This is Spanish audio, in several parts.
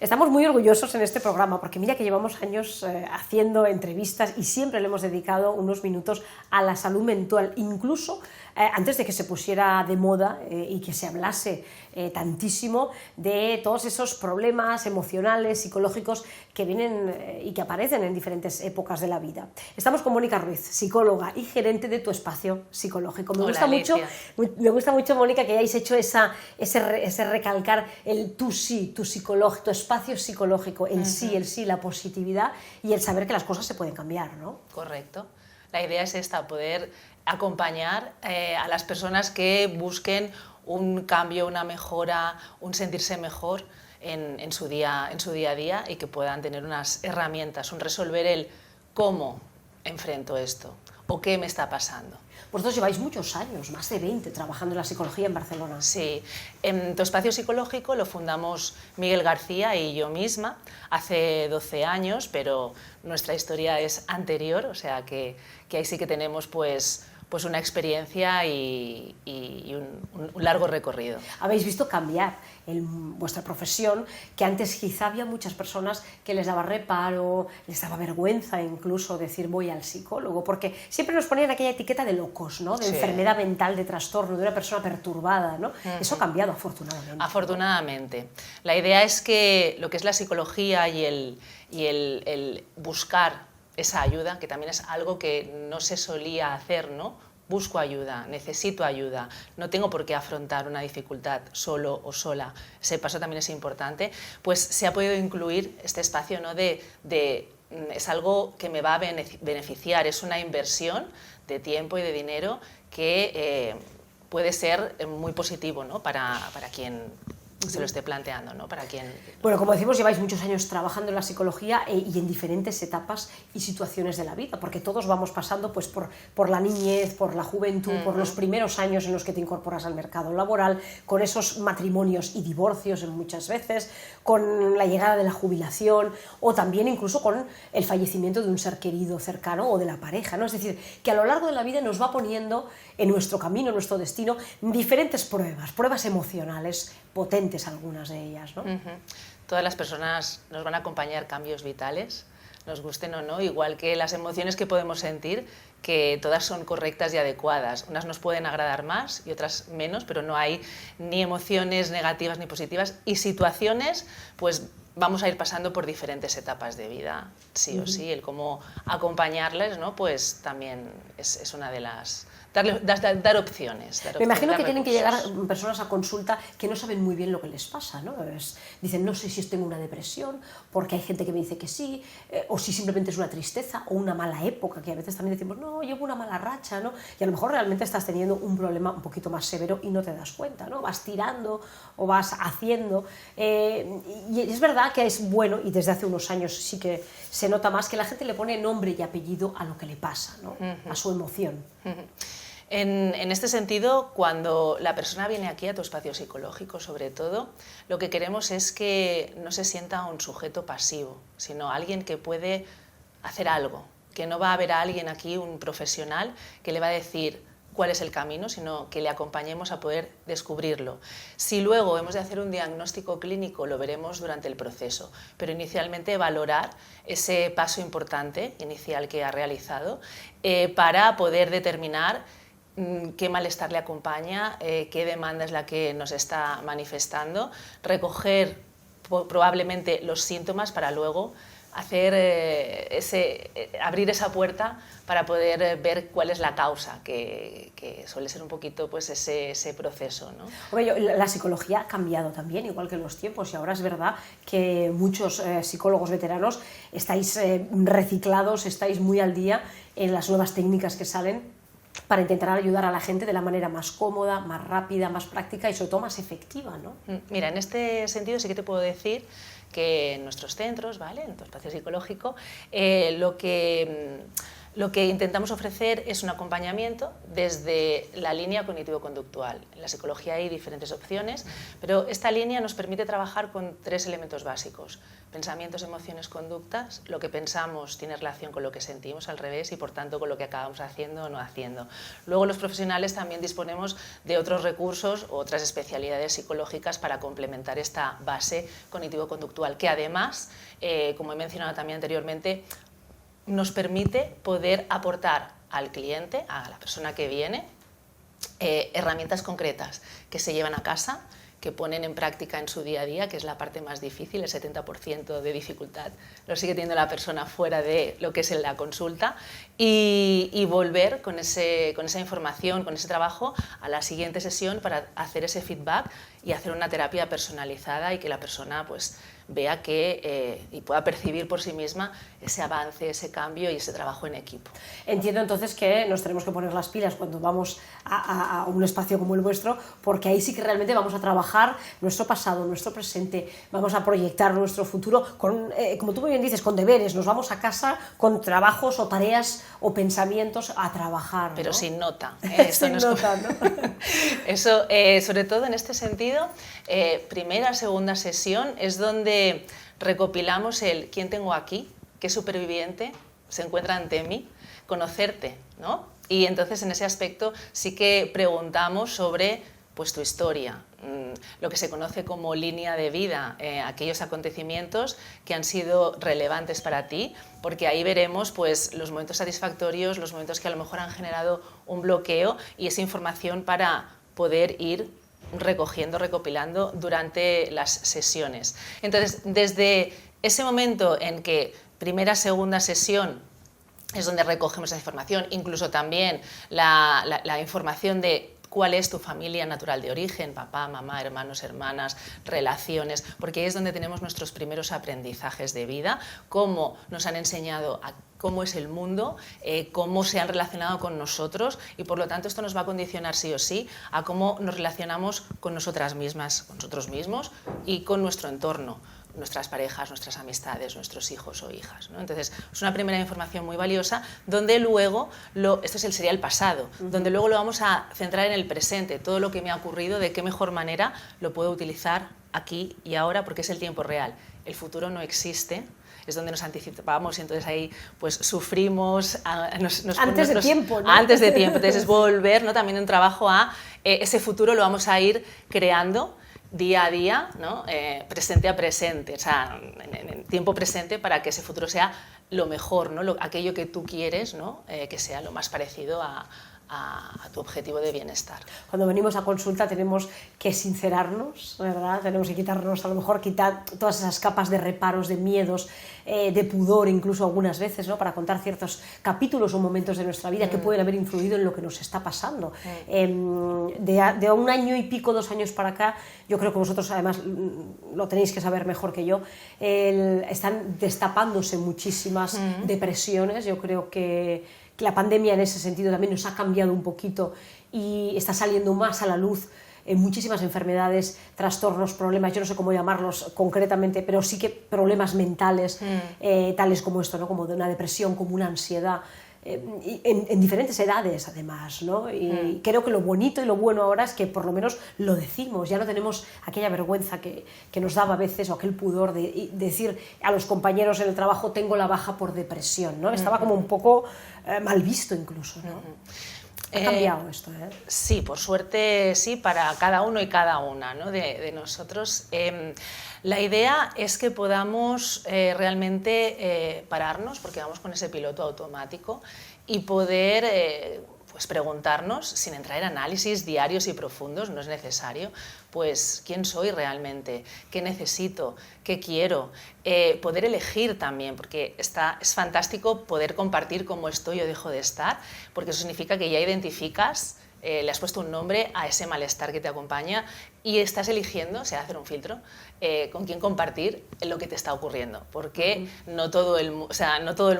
Estamos muy orgullosos en este programa porque mira que llevamos años haciendo entrevistas y siempre le hemos dedicado unos minutos a la salud mental, incluso antes de que se pusiera de moda y que se hablase tantísimo de todos esos problemas emocionales, psicológicos que vienen y que aparecen en diferentes épocas de la vida. Estamos con Mónica Ruiz, psicóloga y gerente de Tu Espacio Psicológico. Me gusta mucho, Mónica, que hayáis hecho ese recalcar el tú sí, tu psicológico, tu espacio psicológico, el sí, la positividad y el saber que las cosas se pueden cambiar, ¿no? Correcto. La idea es esta, poder acompañar a las personas que busquen un cambio, una mejora, un sentirse mejor en su día a día y que puedan tener unas herramientas, un resolver el cómo enfrento esto o qué me está pasando. Vosotros lleváis muchos años, más de 20, trabajando en la psicología en Barcelona. Sí, en Tu Espacio Psicológico lo fundamos Miguel García y yo misma hace 12 años, pero nuestra historia es anterior, o sea que ahí sí que tenemos pues una experiencia y un largo recorrido. Habéis visto cambiar vuestra profesión, que antes quizá había muchas personas que les daba reparo, les daba vergüenza incluso decir voy al psicólogo, porque siempre nos ponían aquella etiqueta de locos, ¿no? De enfermedad mental, de trastorno, de una persona perturbada, ¿no? Eso ha cambiado afortunadamente. Afortunadamente. La idea es que lo que es la psicología y el buscar esa ayuda, que también es algo que no se solía hacer, ¿no? Busco ayuda, necesito ayuda, no tengo por qué afrontar una dificultad solo o sola, ese paso también es importante, pues se ha podido incluir este espacio, ¿no? Es algo que me va a beneficiar, es una inversión de tiempo y de dinero que puede ser muy positivo, ¿no? para quien se lo esté planteando, ¿no? Para quien... Bueno, como decimos, lleváis muchos años trabajando en la psicología y en diferentes etapas y situaciones de la vida, porque todos vamos pasando pues, por la niñez, por la juventud, por los primeros años en los que te incorporas al mercado laboral, con esos matrimonios y divorcios muchas veces, con la llegada de la jubilación o también incluso con el fallecimiento de un ser querido cercano o de la pareja, ¿no? Es decir, que a lo largo de la vida nos va poniendo en nuestro camino, en nuestro destino, diferentes pruebas emocionales potentes, algunas de ellas, ¿no? Todas las personas nos van a acompañar cambios vitales, nos gusten o no, igual que las emociones que podemos sentir, que todas son correctas y adecuadas. Unas nos pueden agradar más y otras menos, pero no hay ni emociones negativas ni positivas, y situaciones, pues vamos a ir pasando por diferentes etapas de vida, sí o sí. El cómo acompañarles, ¿no? Pues también es una de las... Dar opciones. Me imagino que tienen que llegar personas a consulta que no saben muy bien lo que les pasa, ¿no? Dicen, no sé si tengo una depresión, porque hay gente que me dice que sí, o si simplemente es una tristeza o una mala época, que a veces también decimos, no, llevo una mala racha, ¿no? Y a lo mejor realmente estás teniendo un problema un poquito más severo y no te das cuenta, ¿no? Vas tirando o vas haciendo. Y es verdad que es bueno, y desde hace unos años sí que se nota más, que la gente le pone nombre y apellido a lo que le pasa, ¿no? A su emoción. En este sentido, cuando la persona viene aquí a Tu Espacio Psicológico, sobre todo, lo que queremos es que no se sienta un sujeto pasivo, sino alguien que puede hacer algo, que no va a haber a alguien aquí, un profesional, que le va a decir cuál es el camino, sino que le acompañemos a poder descubrirlo. Si luego hemos de hacer un diagnóstico clínico, lo veremos durante el proceso, pero inicialmente valorar ese paso importante inicial que ha realizado para poder determinar qué malestar le acompaña, qué demanda es la que nos está manifestando, recoger probablemente los síntomas para luego hacer abrir esa puerta para poder ver cuál es la causa, que suele ser un poquito pues ese proceso, ¿no? Hombre, la psicología ha cambiado también, igual que en los tiempos, y ahora es verdad que muchos psicólogos veteranos estáis reciclados, estáis muy al día en las nuevas técnicas que salen para intentar ayudar a la gente de la manera más cómoda, más rápida, más práctica y sobre todo más efectiva, ¿no? Mira, en este sentido sí que te puedo decir que en nuestros centros, ¿vale? En Tu Espacio Psicológico, lo que lo que intentamos ofrecer es un acompañamiento desde la línea cognitivo-conductual. En la psicología hay diferentes opciones, pero esta línea nos permite trabajar con 3 elementos básicos: pensamientos, emociones, conductas. Lo que pensamos tiene relación con lo que sentimos, al revés, y por tanto con lo que acabamos haciendo o no haciendo. Luego los profesionales también disponemos de otros recursos, otras especialidades psicológicas para complementar esta base cognitivo-conductual, que además, como he mencionado también anteriormente, nos permite poder aportar al cliente, a la persona que viene, herramientas concretas que se llevan a casa, que ponen en práctica en su día a día, que es la parte más difícil. El 70% de dificultad lo sigue teniendo la persona fuera de lo que es la consulta, y volver con esa información, con ese trabajo a la siguiente sesión para hacer ese feedback y hacer una terapia personalizada, y que la persona pues vea y pueda percibir por sí misma ese avance, ese cambio y ese trabajo en equipo. Entiendo entonces que nos tenemos que poner las pilas cuando vamos a un espacio como el vuestro, porque ahí sí que realmente vamos a trabajar nuestro pasado, nuestro presente, vamos a proyectar nuestro futuro, como tú muy bien dices, con deberes. Nos vamos a casa con trabajos o tareas o pensamientos a trabajar, ¿no? Pero sin nota. Esto sin nota, ¿no? Eso, sobre todo en este sentido, primera, segunda sesión es donde recopilamos el quién tengo aquí, qué superviviente se encuentra ante mí, conocerte, ¿no? Y entonces en ese aspecto sí que preguntamos sobre pues tu historia, lo que se conoce como línea de vida, aquellos acontecimientos que han sido relevantes para ti, porque ahí veremos pues los momentos satisfactorios, los momentos que a lo mejor han generado un bloqueo, y esa información para poder ir recogiendo, recopilando durante las sesiones. Entonces, desde ese momento en que primera, segunda sesión es donde recogemos esa información, incluso también la información de cuál es tu familia natural de origen, papá, mamá, hermanos, hermanas, relaciones, porque ahí es donde tenemos nuestros primeros aprendizajes de vida, cómo nos han enseñado a cómo es el mundo, cómo se han relacionado con nosotros, y por lo tanto esto nos va a condicionar sí o sí a cómo nos relacionamos con nosotras mismas, con nosotros mismos y con nuestro entorno, nuestras parejas, nuestras amistades, nuestros hijos o hijas, ¿no? Entonces, es una primera información muy valiosa, donde luego, esto sería el pasado, donde luego lo vamos a centrar en el presente, todo lo que me ha ocurrido, de qué mejor manera lo puedo utilizar aquí y ahora, porque es el tiempo real. El futuro no existe, es donde nos anticipamos, y entonces ahí pues sufrimos. Antes de tiempo, ¿no? Antes de tiempo, entonces es volver, ¿no? También un trabajo a ese futuro lo vamos a ir creando día a día, ¿no? Presente a presente, o sea, en tiempo presente, para que ese futuro sea lo mejor, ¿no? Aquello que tú quieres, ¿no? Que sea lo más parecido a tu objetivo de bienestar. Cuando venimos a consulta tenemos que sincerarnos, ¿verdad? Tenemos que quitarnos, a lo mejor quitar todas esas capas de reparos, de miedos, de pudor, incluso algunas veces, ¿no? Para contar ciertos capítulos o momentos de nuestra vida que pueden haber influido en lo que nos está pasando. De un año y pico, 2 años para acá, yo creo que vosotros además lo tenéis que saber mejor que yo, están destapándose muchísimas depresiones. Yo creo que la pandemia en ese sentido también nos ha cambiado un poquito y está saliendo más a la luz muchísimas enfermedades, trastornos, problemas, yo no sé cómo llamarlos concretamente, pero sí que problemas mentales, tales como esto, ¿no? Como de una depresión, como una ansiedad, en diferentes edades además, ¿no? Y creo que lo bonito y lo bueno ahora es que por lo menos lo decimos, ya no tenemos aquella vergüenza que nos daba a veces, o aquel pudor de decir a los compañeros en el trabajo tengo la baja por depresión, ¿no? Estaba como un poco mal visto incluso, ¿no? Ha cambiado esto, ¿eh? Sí, por suerte sí, para cada uno y cada una, ¿no? de nosotros. La idea es que podamos realmente pararnos, porque vamos con ese piloto automático, y poder pues preguntarnos, sin entrar en análisis diarios y profundos, no es necesario, pues quién soy realmente, qué necesito, qué quiero, poder elegir también, porque es fantástico poder compartir cómo estoy o dejo de estar, porque eso significa que ya identificas, le has puesto un nombre a ese malestar que te acompaña, y estás eligiendo, se hace un filtro, con quién compartir lo que te está ocurriendo, porque no todo el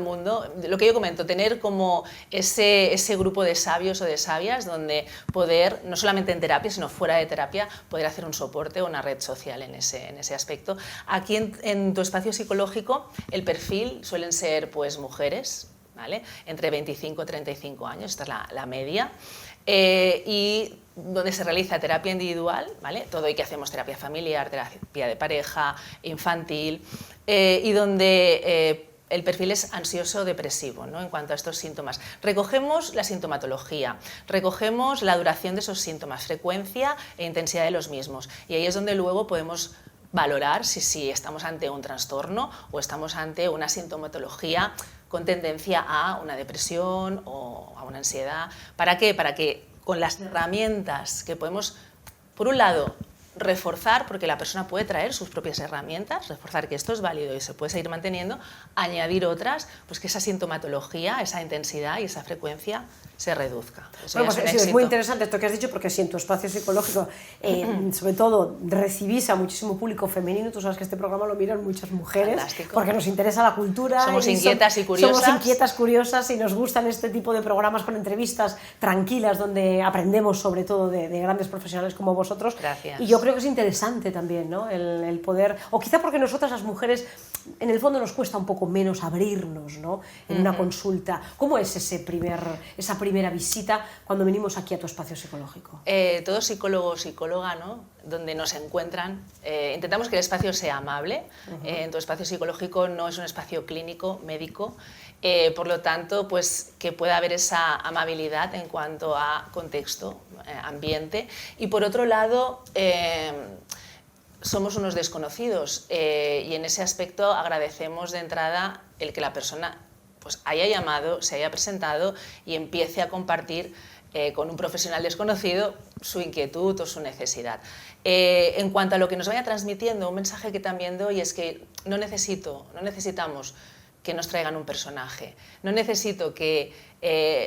mundo, lo que yo comento, tener como ese grupo de sabios o de sabias donde poder, no solamente en terapia, sino fuera de terapia, poder hacer un soporte o una red social en ese aspecto. Aquí en tu espacio psicológico el perfil suelen ser pues mujeres, ¿vale? Entre 25 y 35 años, esta es la media, y donde se realiza terapia individual, ¿vale? Todo y que hacemos terapia familiar, terapia de pareja, infantil, y donde el perfil es ansioso-depresivo, ¿no? En cuanto a estos síntomas. Recogemos la sintomatología, recogemos la duración de esos síntomas, frecuencia e intensidad de los mismos, y ahí es donde luego podemos valorar si estamos ante un trastorno o estamos ante una sintomatología con tendencia a una depresión o a una ansiedad. ¿Para qué? Para que con las herramientas que podemos, por un lado, reforzar, porque la persona puede traer sus propias herramientas, reforzar que esto es válido y se puede seguir manteniendo, añadir otras, pues que esa sintomatología, esa intensidad y esa frecuencia se reduzca. Bueno, pues es muy interesante esto que has dicho, porque si en tu espacio psicológico, sobre todo, recibís a muchísimo público femenino, tú sabes que este programa lo miran muchas mujeres, fantástico, porque nos interesa la cultura. Somos inquietas y curiosas. Somos inquietas, curiosas, y nos gustan este tipo de programas con entrevistas tranquilas, donde aprendemos sobre todo de grandes profesionales como vosotros. Gracias. Y yo creo que es interesante también, ¿no? El poder, o quizá porque nosotras las mujeres, en el fondo nos cuesta un poco menos abrirnos, ¿no? En una consulta. ¿Cómo es esa primera visita cuando venimos aquí a tu espacio psicológico? Todo psicólogo o psicóloga, ¿no? Donde nos encuentran, intentamos que el espacio sea amable. En tu espacio psicológico no es un espacio clínico, médico, por lo tanto, pues que pueda haber esa amabilidad en cuanto a contexto, ambiente, y por otro lado, somos unos desconocidos, y en ese aspecto agradecemos de entrada el que la persona pues haya llamado, se haya presentado y empiece a compartir con un profesional desconocido su inquietud o su necesidad. En cuanto a lo que nos vaya transmitiendo, un mensaje que también doy es que no necesitamos que nos traigan un personaje, no necesito que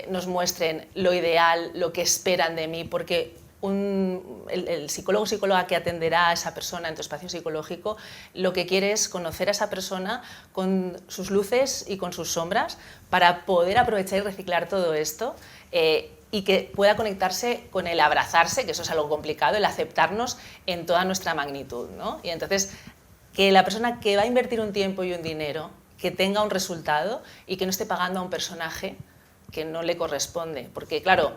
nos muestren lo ideal, lo que esperan de mí, porque el psicólogo o psicóloga que atenderá a esa persona en tu espacio psicológico lo que quiere es conocer a esa persona con sus luces y con sus sombras para poder aprovechar y reciclar todo esto, y que pueda conectarse con el abrazarse, que eso es algo complicado, el aceptarnos en toda nuestra magnitud, ¿no? Y entonces que la persona que va a invertir un tiempo y un dinero, que tenga un resultado y que no esté pagando a un personaje que no le corresponde, porque claro,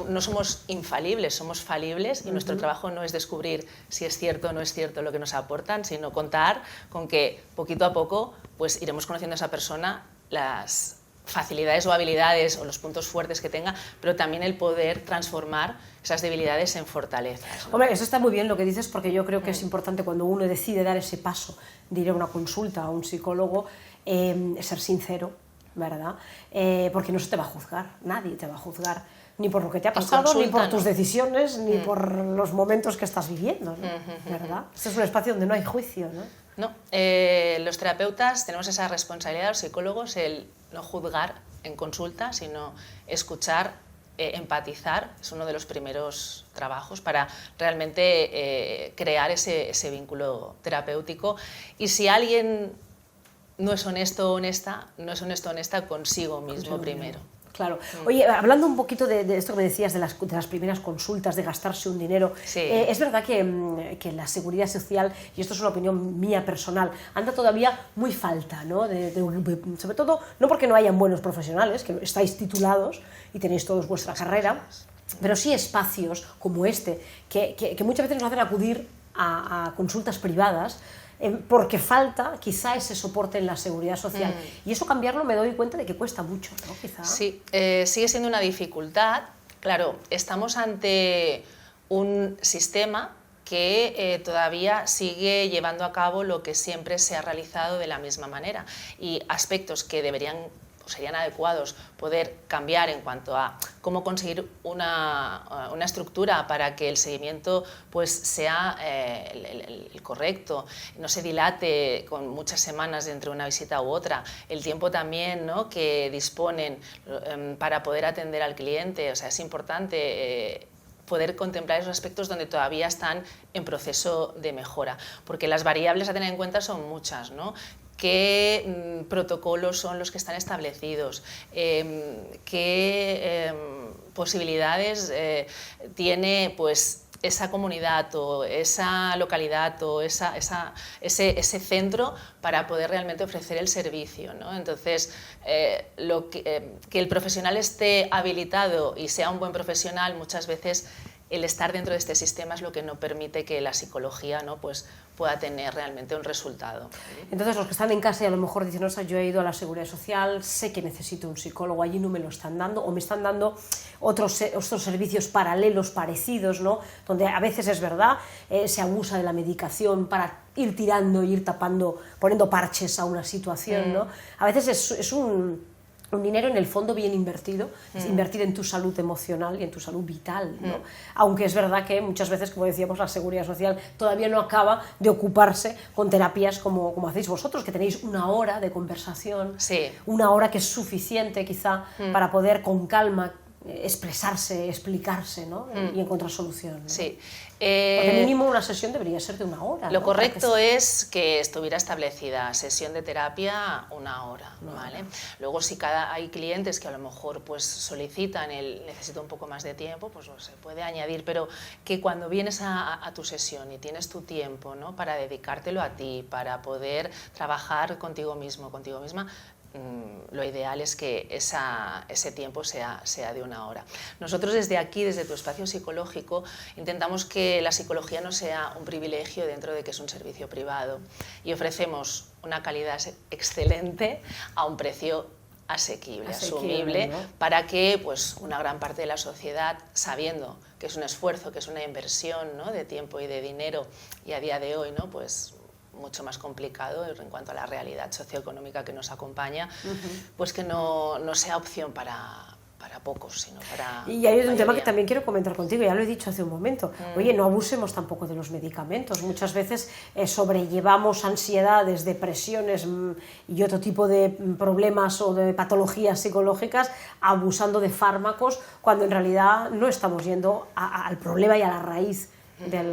no somos infalibles, somos falibles, y nuestro trabajo no es descubrir si es cierto o no es cierto lo que nos aportan, sino contar con que poquito a poco pues iremos conociendo a esa persona, las facilidades o habilidades o los puntos fuertes que tenga, pero también el poder transformar esas debilidades en fortalezas, ¿no? Hombre, eso está muy bien lo que dices, porque yo creo que es importante cuando uno decide dar ese paso de ir a una consulta a un psicólogo, ser sincero, ¿verdad? Porque no se te va a juzgar, nadie te va a juzgar, ni por lo que te ha pasado, ni por tus decisiones, ni por los momentos que estás viviendo, ¿no? ¿Verdad? Este es un espacio donde no hay juicio, ¿no? No, los terapeutas tenemos esa responsabilidad, los psicólogos, el no juzgar en consulta, sino escuchar, empatizar, es uno de los primeros trabajos para realmente crear ese vínculo terapéutico. Y si alguien no es honesto o honesta, no es honesto o honesta consigo mismo primero. Claro. Oye, hablando un poquito de esto que me decías de las primeras consultas, de gastarse un dinero, sí. Es verdad que la seguridad social, y esto es una opinión mía personal, anda todavía muy falta, ¿no? Sobre todo, no porque no hayan buenos profesionales, que estáis titulados y tenéis todos vuestra carrera, pero sí espacios como este, que muchas veces nos hacen acudir a consultas privadas, porque falta quizá ese soporte en la seguridad social. Y eso cambiarlo me doy cuenta de que cuesta mucho, ¿no? Quizá. Sí, sigue siendo una dificultad. Claro, estamos ante un sistema que todavía sigue llevando a cabo lo que siempre se ha realizado de la misma manera, y aspectos que serían adecuados poder cambiar en cuanto a cómo conseguir una estructura para que el seguimiento pues sea el correcto, no se dilate con muchas semanas entre una visita u otra, el tiempo también, ¿no?, que disponen para poder atender al cliente. O sea, es importante poder contemplar esos aspectos donde todavía están en proceso de mejora, porque las variables a tener en cuenta son muchas, ¿no? ¿Qué protocolos son los que están establecidos? ¿Qué posibilidades tiene pues, esa comunidad o esa localidad o ese centro para poder realmente ofrecer el servicio, ¿no? Entonces, que el profesional esté habilitado y sea un buen profesional, muchas veces el estar dentro de este sistema es lo que no permite que la psicología, ¿no?, pues pueda tener realmente un resultado. Entonces, los que están en casa y a lo mejor dicen, no, yo he ido a la Seguridad Social, sé que necesito un psicólogo, allí no me lo están dando, o me están dando otros servicios paralelos, parecidos, ¿no?, donde a veces es verdad, se abusa de la medicación para ir tirando, ir tapando, poniendo parches a una situación, ¿no? A veces es un dinero en el fondo bien invertido, es invertir en tu salud emocional y en tu salud vital, ¿no? Aunque es verdad que muchas veces, como decíamos, la Seguridad Social todavía no acaba de ocuparse con terapias como hacéis vosotros, que tenéis una hora de conversación, sí, una hora que es suficiente quizá para poder con calma expresarse, explicarse, ¿no? Y encontrar solución, ¿no? Sí. Porque mínimo una sesión debería ser de una hora. Lo ¿no? correcto es que estuviera establecida sesión de terapia una hora, ¿vale? Luego, si hay clientes que a lo mejor pues solicitan necesito un poco más de tiempo, pues se puede añadir, pero que cuando vienes a tu sesión y tienes tu tiempo, ¿no?, para dedicártelo a ti, para poder trabajar contigo mismo, contigo misma, lo ideal es que ese tiempo sea de una hora. Nosotros desde aquí, desde tu espacio psicológico, intentamos que la psicología no sea un privilegio dentro de que es un servicio privado y ofrecemos una calidad excelente a un precio asequible, asumible, ¿no?, para que pues, una gran parte de la sociedad, sabiendo que es un esfuerzo, que es una inversión, ¿no?, de tiempo y de dinero, y a día de hoy, ¿no?, pues mucho más complicado en cuanto a la realidad socioeconómica que nos acompaña, pues que no sea opción para pocos, sino para Y hay un mayoría. tema que también quiero comentar contigo, ya lo he dicho hace un momento. Oye, no abusemos tampoco de los medicamentos. Muchas veces sobrellevamos ansiedades, depresiones y otro tipo de problemas o de patologías psicológicas abusando de fármacos, cuando en realidad no estamos yendo al problema y a la raíz del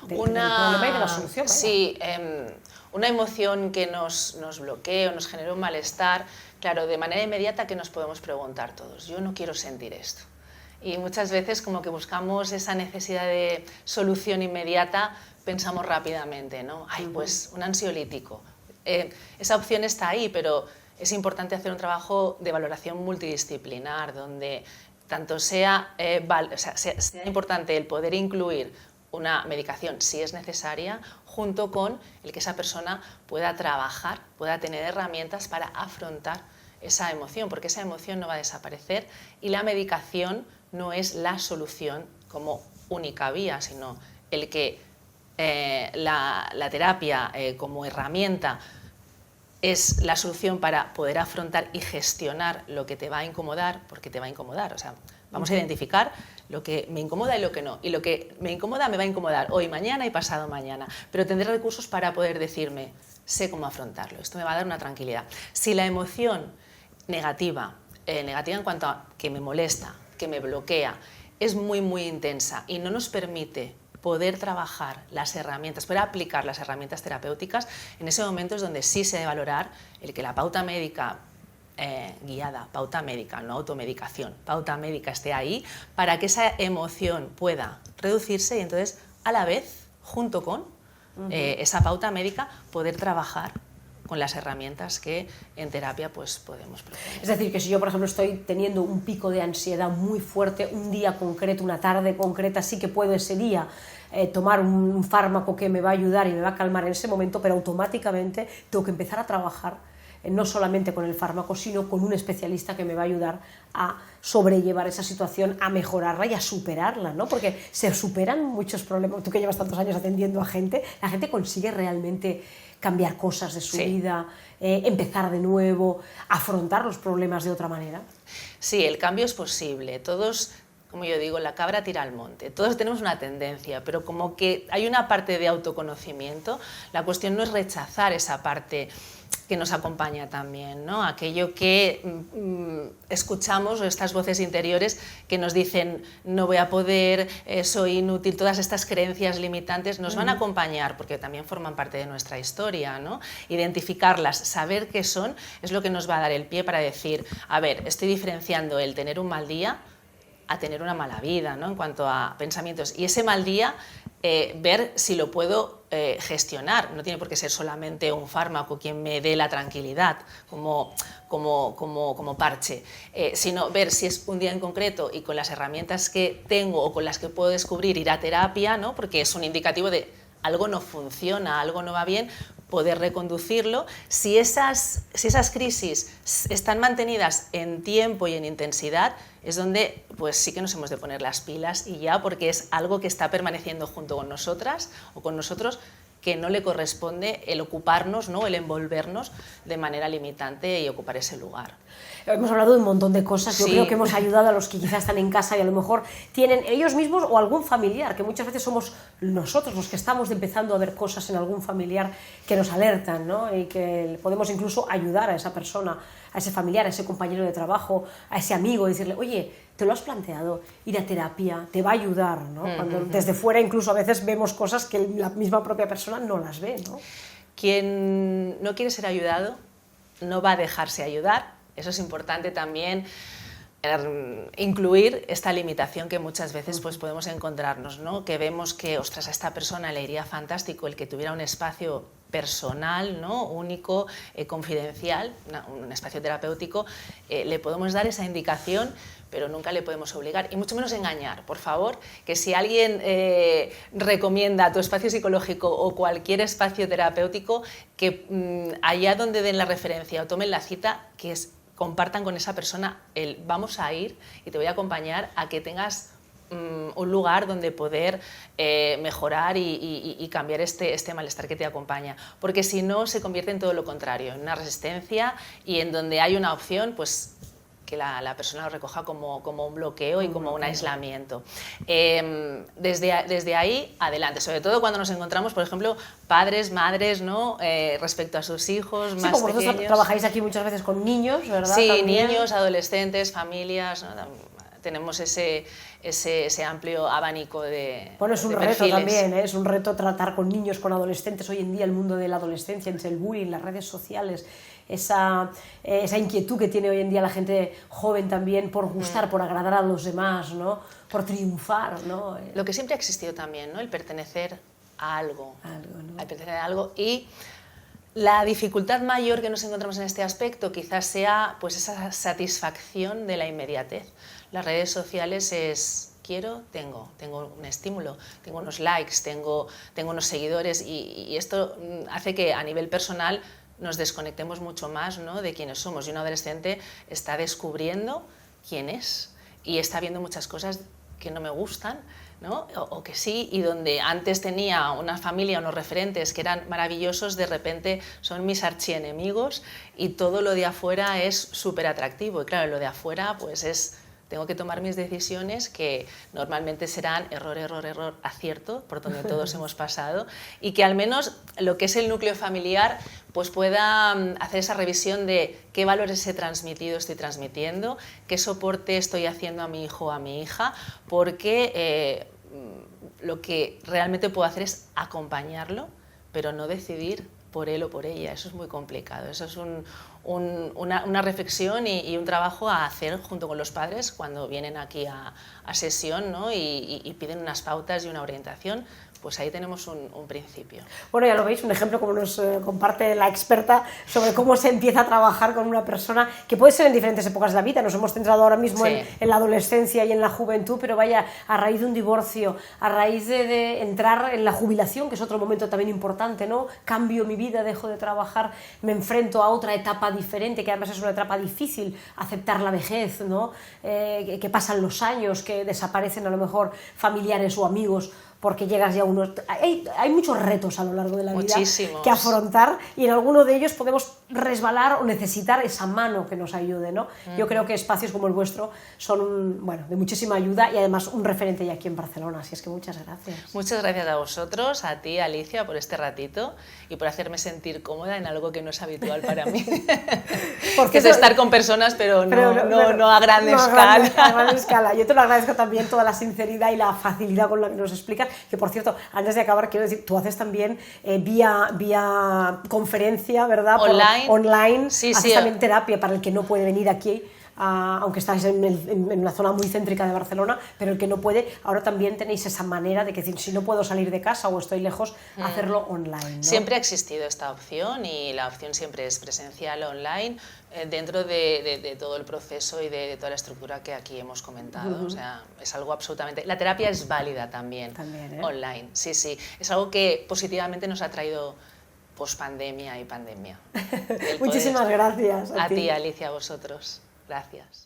problema y de la solución. Sí, una emoción que nos bloquea o nos genera un malestar, claro, de manera inmediata, que nos podemos preguntar todos, yo no quiero sentir esto. Y muchas veces como que buscamos esa necesidad de solución inmediata, pensamos rápidamente, ¿no? Ay, pues un ansiolítico. Esa opción está ahí, pero es importante hacer un trabajo de valoración multidisciplinar, donde tanto sea importante el poder incluir una medicación, si es necesaria, junto con el que esa persona pueda trabajar, pueda tener herramientas para afrontar esa emoción, porque esa emoción no va a desaparecer y la medicación no es la solución como única vía, sino el que la terapia como herramienta es la solución para poder afrontar y gestionar lo que te va a incomodar, porque te va a incomodar. O sea, vamos a identificar lo que me incomoda y lo que no. Y lo que me incomoda me va a incomodar hoy, mañana y pasado mañana. Pero tendré recursos para poder decirme, sé cómo afrontarlo. Esto me va a dar una tranquilidad. Si la emoción negativa en cuanto a que me molesta, que me bloquea, es muy, muy intensa y no nos permite poder trabajar las herramientas, poder aplicar las herramientas terapéuticas, en ese momento es donde sí se debe valorar el que la pauta médica guiada, pauta médica, no automedicación, pauta médica esté ahí para que esa emoción pueda reducirse y entonces a la vez, junto con esa pauta médica, poder trabajar con las herramientas que en terapia pues podemos proponer. Es decir, que si yo, por ejemplo, estoy teniendo un pico de ansiedad muy fuerte, un día concreto, una tarde concreta, sí que puedo ese día tomar un fármaco que me va a ayudar y me va a calmar en ese momento, pero automáticamente tengo que empezar a trabajar no solamente con el fármaco, sino con un especialista que me va a ayudar a sobrellevar esa situación, a mejorarla y a superarla, ¿no? Porque se superan muchos problemas. Tú que llevas tantos años atendiendo a gente, la gente consigue realmente cambiar cosas de su vida, empezar de nuevo, afrontar los problemas de otra manera. Sí, el cambio es posible. Todos, como yo digo, la cabra tira al monte. Todos tenemos una tendencia, pero como que hay una parte de autoconocimiento, la cuestión no es rechazar esa parte que nos acompaña también, ¿no? Aquello que escuchamos, o estas voces interiores que nos dicen no voy a poder, soy inútil, todas estas creencias limitantes nos van a acompañar porque también forman parte de nuestra historia, ¿no? Identificarlas, saber qué son, es lo que nos va a dar el pie para decir, a ver, estoy diferenciando el tener un mal día a tener una mala vida, ¿no? En cuanto a pensamientos. Y ese mal día, ver si lo puedo gestionar. No tiene por qué ser solamente un fármaco quien me dé la tranquilidad como parche, sino ver si es un día en concreto y con las herramientas que tengo o con las que puedo descubrir ir a terapia, ¿no? Porque es un indicativo de algo no funciona, algo no va bien, poder reconducirlo. Si esas crisis están mantenidas en tiempo y en intensidad, es donde pues sí que nos hemos de poner las pilas y ya, porque es algo que está permaneciendo junto con nosotras o con nosotros, que no le corresponde el ocuparnos, ¿no? El envolvernos de manera limitante y ocupar ese lugar. Hemos hablado de un montón de cosas, yo creo que hemos ayudado a los que quizás están en casa y a lo mejor tienen ellos mismos o algún familiar, que muchas veces somos nosotros los que estamos empezando a ver cosas en algún familiar que nos alertan, ¿no? Y que podemos incluso ayudar a esa persona, a ese familiar, a ese compañero de trabajo, a ese amigo, y decirle, oye, ¿te lo has planteado? Ir a terapia te va a ayudar, ¿no? Cuando desde fuera incluso a veces vemos cosas que la misma propia persona no las ve, ¿no? Quien no quiere ser ayudado no va a dejarse ayudar. Eso es importante también, incluir esta limitación que muchas veces pues, podemos encontrarnos, ¿no? Que vemos que, ostras, a esta persona le iría fantástico el que tuviera un espacio personal, ¿no? Único, confidencial, un espacio terapéutico. Le podemos dar esa indicación, pero nunca le podemos obligar, y mucho menos engañar. Por favor, que si alguien recomienda tu espacio psicológico o cualquier espacio terapéutico, que allá donde den la referencia o tomen la cita, compartan con esa persona el vamos a ir y te voy a acompañar a que tengas un lugar donde poder mejorar y cambiar este malestar que te acompaña, porque si no se convierte en todo lo contrario, en una resistencia, y en donde hay una opción, pues que la persona lo recoja como un bloqueo y como un aislamiento. Desde ahí adelante, sobre todo cuando nos encontramos, por ejemplo, padres, madres, ¿no? Respecto a sus hijos más como pequeños. Vosotros trabajáis aquí muchas veces con niños, ¿verdad? Sí, también. Niños, adolescentes, familias, ¿no? Tenemos ese amplio abanico de Bueno, es un de reto perfiles. también, ¿eh? Es un reto tratar con niños, con adolescentes. Hoy en día el mundo de la adolescencia, entre el bullying, las redes sociales, esa inquietud que tiene hoy en día la gente joven también por gustar, por agradar a los demás, ¿no? Por triunfar, ¿no? Lo que siempre ha existido también, ¿no? El pertenecer a algo, ¿no? El pertenecer a algo, y la dificultad mayor que nos encontramos en este aspecto quizás sea pues esa satisfacción de la inmediatez. Las redes sociales es quiero, tengo un estímulo, tengo unos likes, tengo unos seguidores, y esto hace que a nivel personal nos desconectemos mucho más, ¿no? De quiénes somos. Y un adolescente está descubriendo quién es y está viendo muchas cosas que no me gustan, ¿no? O que sí, y donde antes tenía una familia, unos referentes que eran maravillosos, de repente son mis archienemigos, y todo lo de afuera es súper atractivo. Y claro, lo de afuera pues tengo que tomar mis decisiones, que normalmente serán error, error, error, acierto, por donde todos hemos pasado, y que al menos lo que es el núcleo familiar pues pueda hacer esa revisión de qué valores he transmitido, estoy transmitiendo, qué soporte estoy haciendo a mi hijo o a mi hija, porque lo que realmente puedo hacer es acompañarlo, pero no decidir por él o por ella. Eso es muy complicado. Eso es una reflexión y un trabajo a hacer junto con los padres cuando vienen aquí a sesión, ¿no? y piden unas pautas y una orientación. Pues ahí tenemos un principio. Bueno, ya lo veis, un ejemplo como nos comparte la experta sobre cómo se empieza a trabajar con una persona, que puede ser en diferentes épocas de la vida. Nos hemos centrado ahora mismo en la adolescencia y en la juventud, pero vaya, a raíz de un divorcio, a raíz de entrar en la jubilación, que es otro momento también importante, ¿no? Cambio mi vida, dejo de trabajar, me enfrento a otra etapa diferente, que además es una etapa difícil, aceptar la vejez, ¿no? Que pasan los años, que desaparecen a lo mejor familiares o amigos, porque llegas ya a unos... Hay muchos retos a lo largo de la vida que afrontar, y en alguno de ellos podemos resbalar o necesitar esa mano que nos ayude, ¿no? Yo creo que espacios como el vuestro son de muchísima ayuda, y además un referente ya aquí en Barcelona, así es que muchas gracias. Muchas gracias a vosotros, a ti, Alicia, por este ratito y por hacerme sentir cómoda en algo que no es habitual para mí. Porque es estar con personas, pero no a gran escala. A gran escala. Yo te lo agradezco también, toda la sinceridad y la facilidad con la que nos explicas. Que, por cierto, antes de acabar, quiero decir, tú haces también vía conferencia, ¿verdad? Online. Online. Sí, haces también terapia para el que no puede venir aquí aunque estáis en una zona muy céntrica de Barcelona, pero el que no puede, ahora también tenéis esa manera de que si no puedo salir de casa o estoy lejos, hacerlo online, ¿no? Siempre ha existido esta opción y la opción siempre es presencial, online, dentro de todo el proceso y de toda la estructura que aquí hemos comentado. O sea, es algo absolutamente... La terapia es válida también, online. Sí, sí. Es algo que positivamente nos ha traído pospandemia y pandemia. Muchísimas gracias. A ti, Alicia, a vosotros. Gracias.